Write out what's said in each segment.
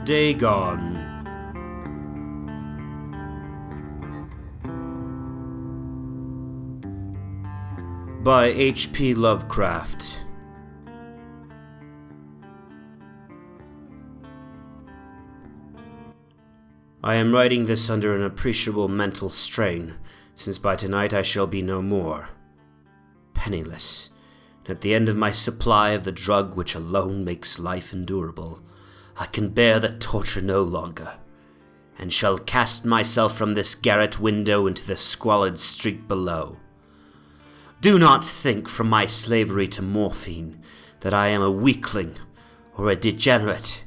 Dagon by H.P. Lovecraft. I am writing this under an appreciable mental strain, since by tonight I shall be no more. Penniless, and at the end of my supply of the drug which alone makes life endurable, I can bear the torture no longer, and shall cast myself from this garret window into the squalid street below. Do not think from my slavery to morphine that I am a weakling or a degenerate.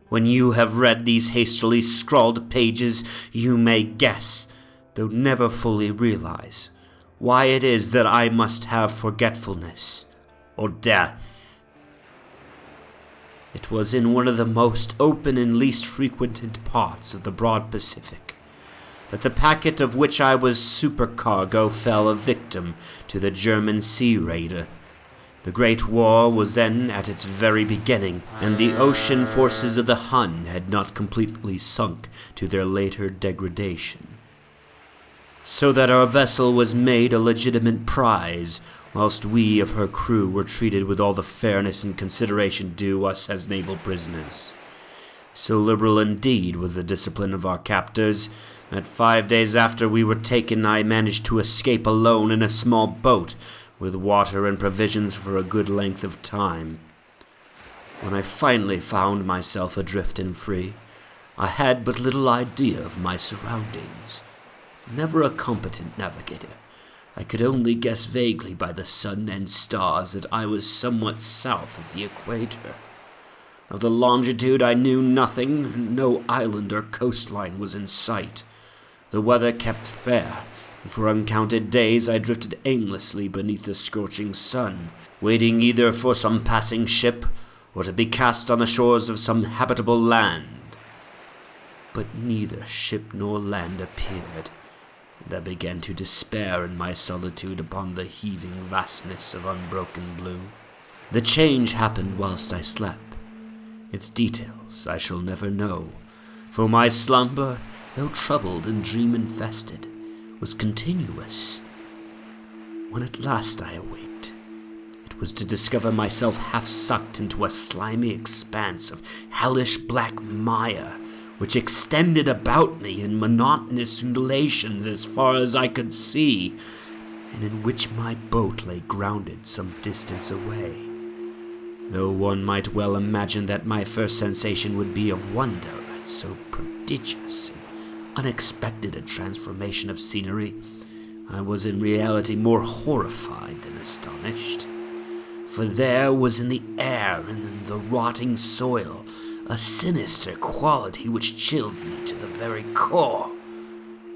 When you have read these hastily scrawled pages, you may guess, though never fully realize, why it is that I must have forgetfulness or death. It was in one of the most open and least frequented parts of the broad Pacific that the packet of which I was supercargo fell a victim to the German sea raider. The Great War was then at its very beginning, and the ocean forces of the Hun had not completely sunk to their later degradation. So that our vessel was made a legitimate prize, whilst we of her crew were treated with all the fairness and consideration due us as naval prisoners. So liberal indeed was the discipline of our captors, that 5 days after we were taken I managed to escape alone in a small boat, with water and provisions for a good length of time. When I finally found myself adrift and free, I had but little idea of my surroundings. Never a competent navigator, I could only guess vaguely by the sun and stars that I was somewhat south of the equator. Of the longitude I knew nothing, no island or coastline was in sight. The weather kept fair, and for uncounted days I drifted aimlessly beneath the scorching sun, waiting either for some passing ship or to be cast on the shores of some habitable land. But neither ship nor land appeared, and I began to despair in my solitude upon the heaving vastness of unbroken blue. The change happened whilst I slept. Its details I shall never know, for my slumber, though troubled and dream-infested, was continuous. When at last I awaked, it was to discover myself half-sucked into a slimy expanse of hellish black mire, which extended about me in monotonous undulations as far as I could see, and in which my boat lay grounded some distance away. Though one might well imagine that my first sensation would be of wonder at so prodigious and unexpected a transformation of scenery, I was in reality more horrified than astonished. For there was in the air and in the rotting soil a sinister quality which chilled me to the very core.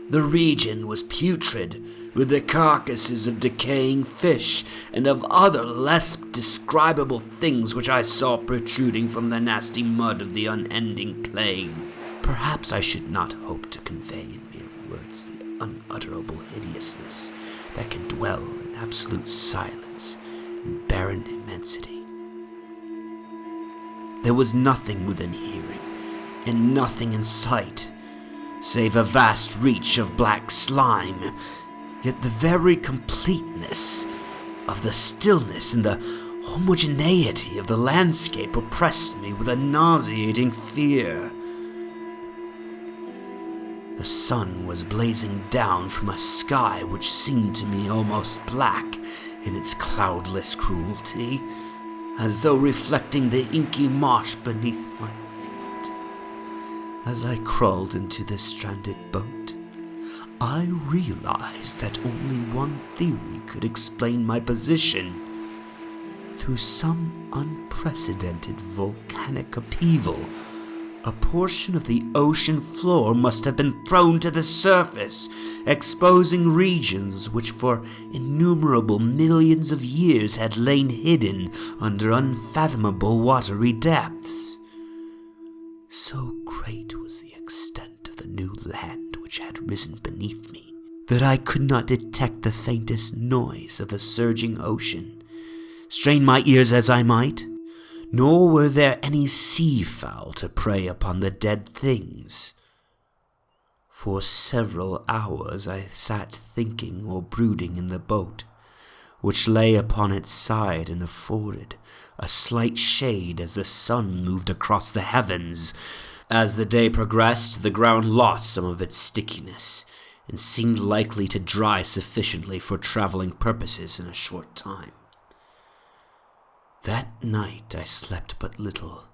The region was putrid, with the carcasses of decaying fish and of other less describable things which I saw protruding from the nasty mud of the unending plain. Perhaps I should not hope to convey in mere words the unutterable hideousness that can dwell in absolute silence and barren immensity. There was nothing within hearing, and nothing in sight, save a vast reach of black slime, yet the very completeness of the stillness and the homogeneity of the landscape oppressed me with a nauseating fear. The sun was blazing down from a sky which seemed to me almost black in its cloudless cruelty, as though reflecting the inky marsh beneath my feet. As I crawled into the stranded boat, I realized that only one theory could explain my position. Through some unprecedented volcanic upheaval, a portion of the ocean floor must have been thrown to the surface, exposing regions which for innumerable millions of years had lain hidden under unfathomable watery depths. So great was the extent of the new land which had risen beneath me, that I could not detect the faintest noise of the surging ocean. Strain my ears as I might, nor were there any sea-fowl to prey upon the dead things. For several hours I sat thinking or brooding in the boat, which lay upon its side and afforded a slight shade as the sun moved across the heavens. As the day progressed, the ground lost some of its stickiness, and seemed likely to dry sufficiently for traveling purposes in a short time. That night I slept but little,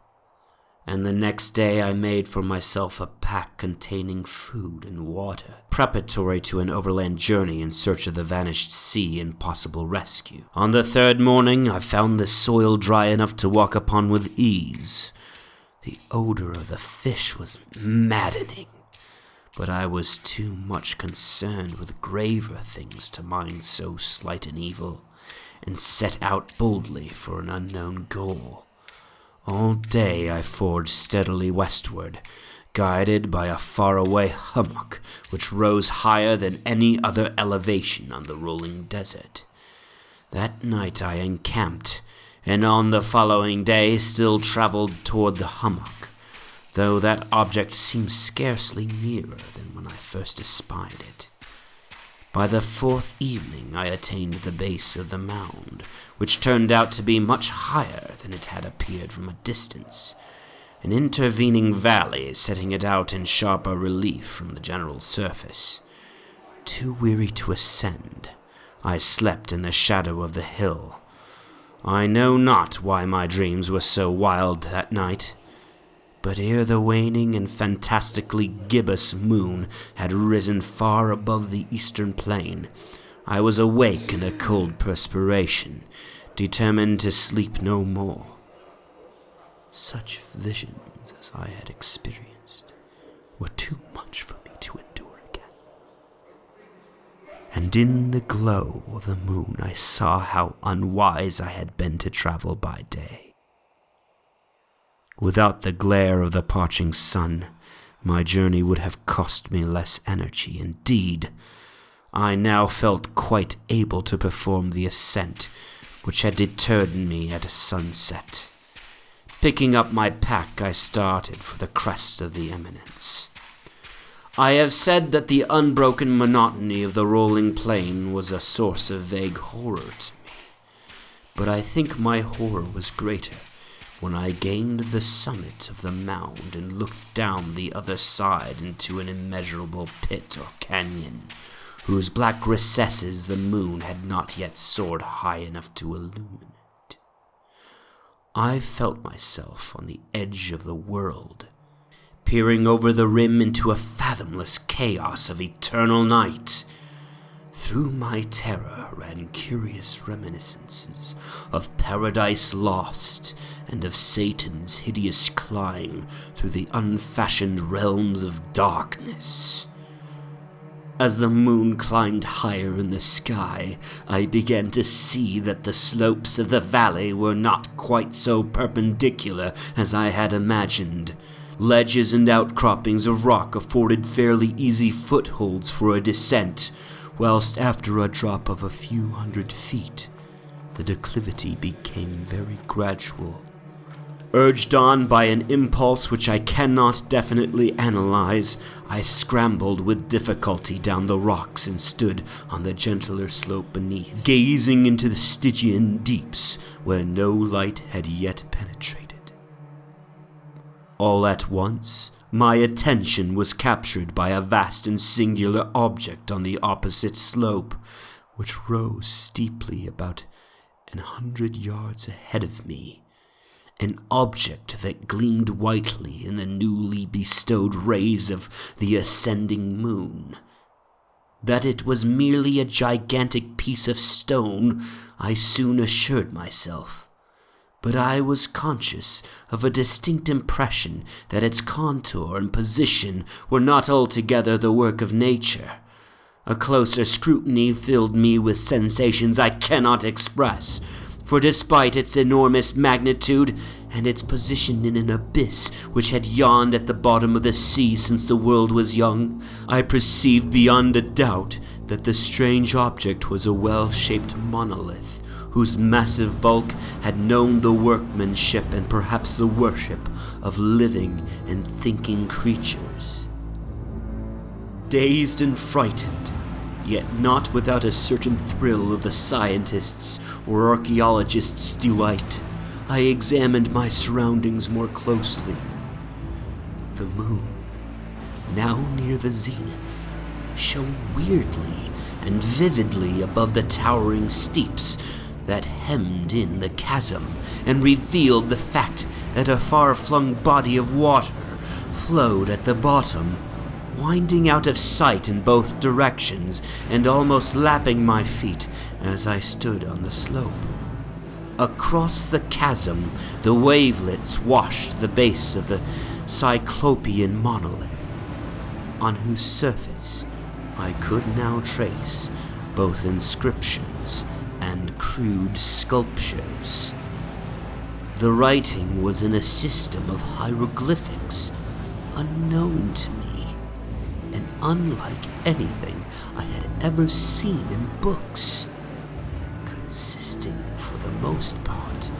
and the next day I made for myself a pack containing food and water, preparatory to an overland journey in search of the vanished sea and possible rescue. On the third morning I found the soil dry enough to walk upon with ease. The odor of the fish was maddening, but I was too much concerned with graver things to mind so slight an evil, and set out boldly for an unknown goal. All day I forged steadily westward, guided by a faraway hummock which rose higher than any other elevation on the rolling desert. That night I encamped, and on the following day still traveled toward the hummock, though that object seemed scarcely nearer than when I first espied it. By the fourth evening I attained the base of the mound, which turned out to be much higher than it had appeared from a distance, an intervening valley setting it out in sharper relief from the general surface. Too weary to ascend, I slept in the shadow of the hill. I know not why my dreams were so wild that night, but ere the waning and fantastically gibbous moon had risen far above the eastern plain, I was awake in a cold perspiration, determined to sleep no more. Such visions as I had experienced were too much for me to endure again. And in the glow of the moon I saw how unwise I had been to travel by day. Without the glare of the parching sun, my journey would have cost me less energy. Indeed, I now felt quite able to perform the ascent which had deterred me at sunset. Picking up my pack, I started for the crest of the eminence. I have said that the unbroken monotony of the rolling plain was a source of vague horror to me, but I think my horror was greater when I gained the summit of the mound and looked down the other side into an immeasurable pit or canyon, whose black recesses the moon had not yet soared high enough to illuminate. I felt myself on the edge of the world, peering over the rim into a fathomless chaos of eternal night. Through my terror ran curious reminiscences of Paradise Lost and of Satan's hideous climb through the unfashioned realms of darkness. As the moon climbed higher in the sky, I began to see that the slopes of the valley were not quite so perpendicular as I had imagined. Ledges and outcroppings of rock afforded fairly easy footholds for a descent, whilst after a drop of a few hundred feet, the declivity became very gradual. Urged on by an impulse which I cannot definitely analyze, I scrambled with difficulty down the rocks and stood on the gentler slope beneath, gazing into the Stygian deeps where no light had yet penetrated. All at once, my attention was captured by a vast and singular object on the opposite slope, which rose steeply about 100 yards ahead of me. An object that gleamed whitely in the newly bestowed rays of the ascending moon. That it was merely a gigantic piece of stone, I soon assured myself, but I was conscious of a distinct impression that its contour and position were not altogether the work of nature. A closer scrutiny filled me with sensations I cannot express, for despite its enormous magnitude and its position in an abyss which had yawned at the bottom of the sea since the world was young, I perceived beyond a doubt that the strange object was a well-shaped monolith, whose massive bulk had known the workmanship and perhaps the worship of living and thinking creatures. Dazed and frightened, yet not without a certain thrill of the scientist's or archaeologist's delight, I examined my surroundings more closely. The moon, now near the zenith, shone weirdly and vividly above the towering steeps that hemmed in the chasm and revealed the fact that a far-flung body of water flowed at the bottom, winding out of sight in both directions and almost lapping my feet as I stood on the slope. Across the chasm, the wavelets washed the base of the cyclopean monolith, on whose surface I could now trace both inscriptions and crude sculptures. The writing was in a system of hieroglyphics unknown to me, and unlike anything I had ever seen in books, consisting for the most part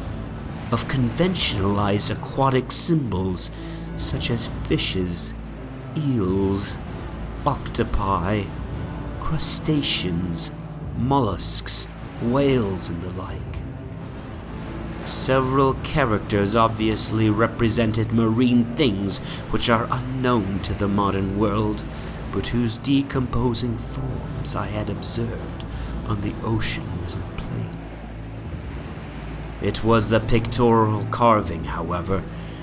of conventionalized aquatic symbols such as fishes, eels, octopi, crustaceans, mollusks, whales, and the like. Several characters obviously represented marine things which are unknown to the modern world, but whose decomposing forms I had observed on the ocean-risen plain. It was the pictorial carving, however,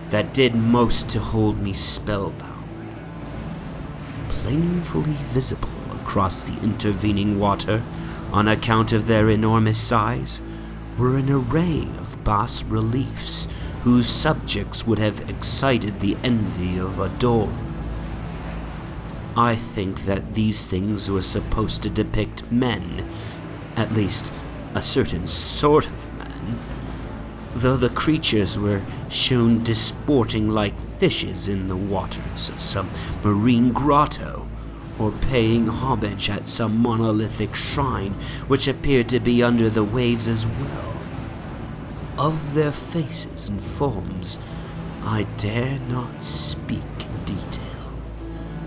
that did most to hold me spellbound. Plainly visible across the intervening water, on account of their enormous size, were an array of bas-reliefs whose subjects would have excited the envy of a Dor. I think that these things were supposed to depict men, at least a certain sort of men, though the creatures were shown disporting like fishes in the waters of some marine grotto, or paying homage at some monolithic shrine which appeared to be under the waves as well. Of their faces and forms I dare not speak in detail,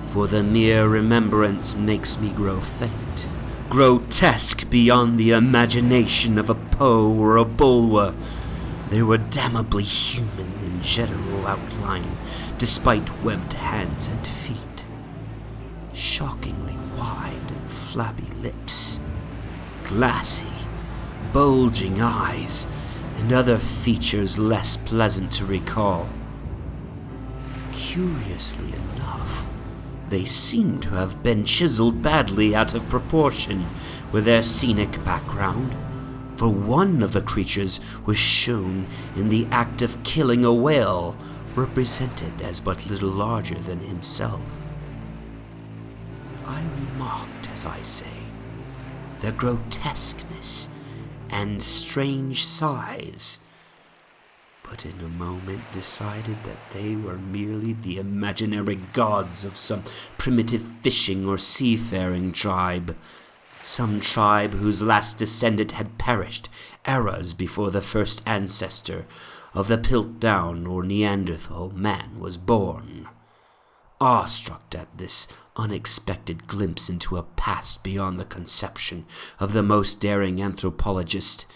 for the mere remembrance makes me grow faint. Grotesque beyond the imagination of a Poe or a Bulwer, they were damnably human in general outline, despite webbed hands and feet, shockingly wide and flabby lips, glassy, bulging eyes, and other features less pleasant to recall. Curiously enough, they seemed to have been chiseled badly out of proportion with their scenic background, for one of the creatures was shown in the act of killing a whale, represented as but little larger than himself. I remarked, as I say, their grotesqueness and strange size, but in a moment decided that they were merely the imaginary gods of some primitive fishing or seafaring tribe, some tribe whose last descendant had perished eras before the first ancestor of the Piltdown or Neanderthal man was born. Awestruck at this unexpected glimpse into a past beyond the conception of the most daring anthropologist,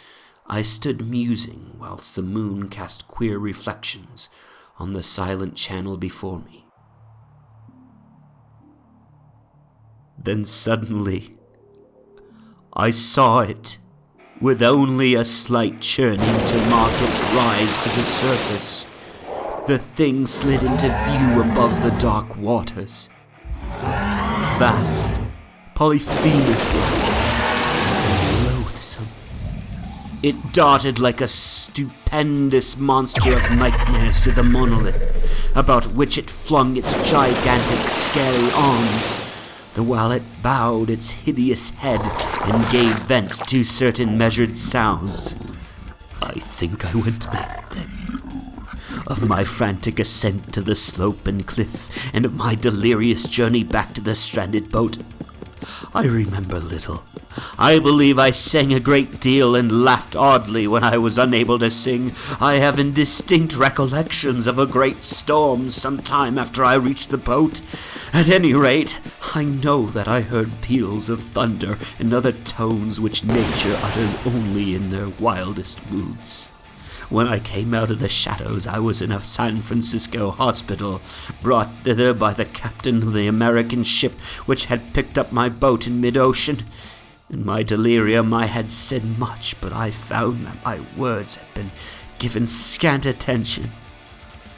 I stood musing whilst the moon cast queer reflections on the silent channel before me. Then suddenly, I saw it, with only a slight churning to mark its rise to the surface. The thing slid into view above the dark waters. Vast, Polyphemus-like, and loathsome. It darted like a stupendous monster of nightmares to the monolith, about which it flung its gigantic, scaly arms, the while it bowed its hideous head and gave vent to certain measured sounds. I think I went mad then. Of my frantic ascent to the slope and cliff, and of my delirious journey back to the stranded boat, I remember little. I believe I sang a great deal and laughed oddly when I was unable to sing. I have indistinct recollections of a great storm some time after I reached the boat. At any rate, I know that I heard peals of thunder and other tones which nature utters only in their wildest moods. When I came out of the shadows, I was in a San Francisco hospital, brought thither by the captain of the American ship which had picked up my boat in mid-ocean. In my delirium I had said much, but I found that my words had been given scant attention.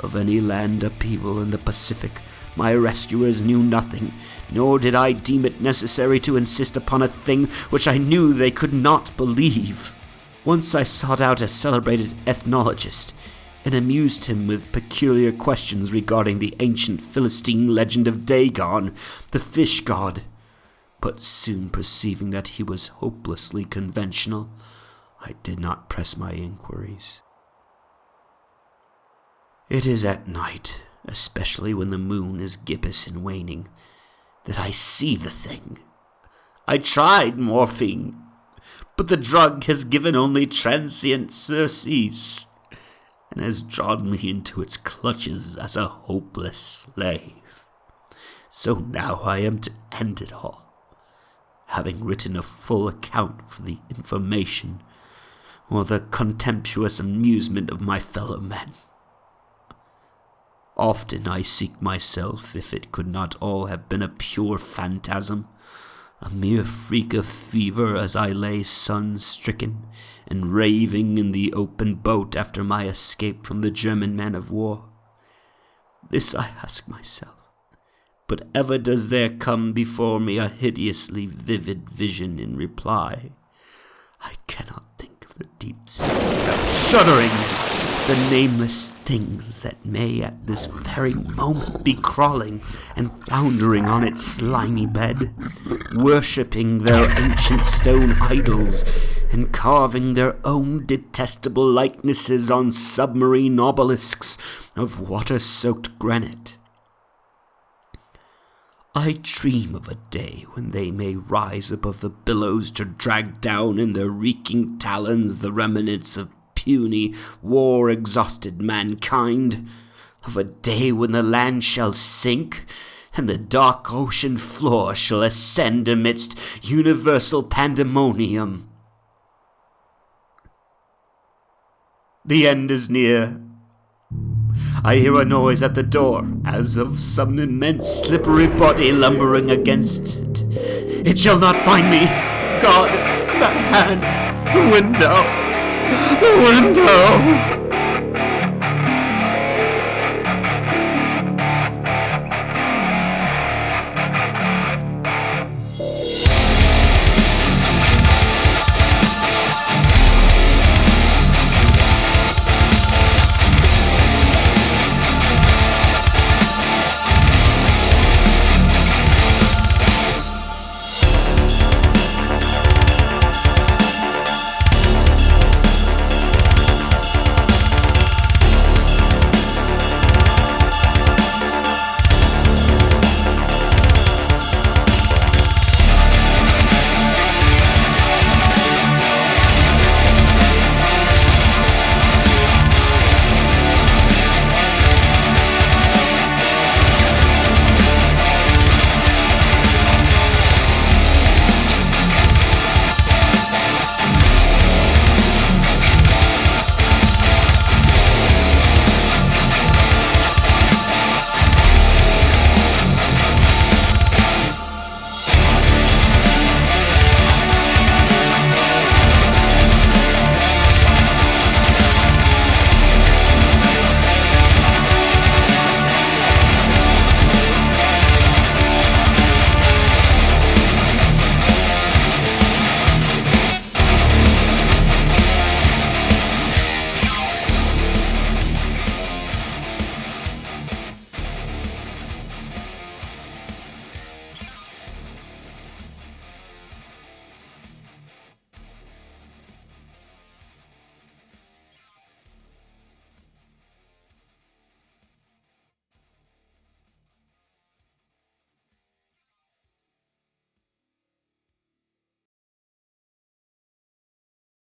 Of any land upheaval in the Pacific, my rescuers knew nothing, nor did I deem it necessary to insist upon a thing which I knew they could not believe. Once I sought out a celebrated ethnologist and amused him with peculiar questions regarding the ancient Philistine legend of Dagon, the fish god. But soon perceiving that he was hopelessly conventional, I did not press my inquiries. It is at night, especially when the moon is gibbous and waning, that I see the thing. I tried morphine, but the drug has given only transient surcease, and has drawn me into its clutches as a hopeless slave. So now I am to end it all, having written a full account for the information or the contemptuous amusement of my fellow men. Often I seek myself if it could not all have been a pure phantasm, a mere freak of fever as I lay sun-stricken and raving in the open boat after my escape from the German man-of-war. This I ask myself, but ever does there come before me a hideously vivid vision in reply. I cannot think of the deep sea without shuddering, the nameless things that may at this very moment be crawling and floundering on its slimy bed, worshipping their ancient stone idols and carving their own detestable likenesses on submarine obelisks of water-soaked granite. I dream of a day when they may rise above the billows to drag down in their reeking talons the remnants of puny, war-exhausted mankind, of a day when the land shall sink, and the dark ocean floor shall ascend amidst universal pandemonium. The end is near. I hear a noise at the door, as of some immense slippery body lumbering against it. It shall not find me! God, that hand! The window! The window!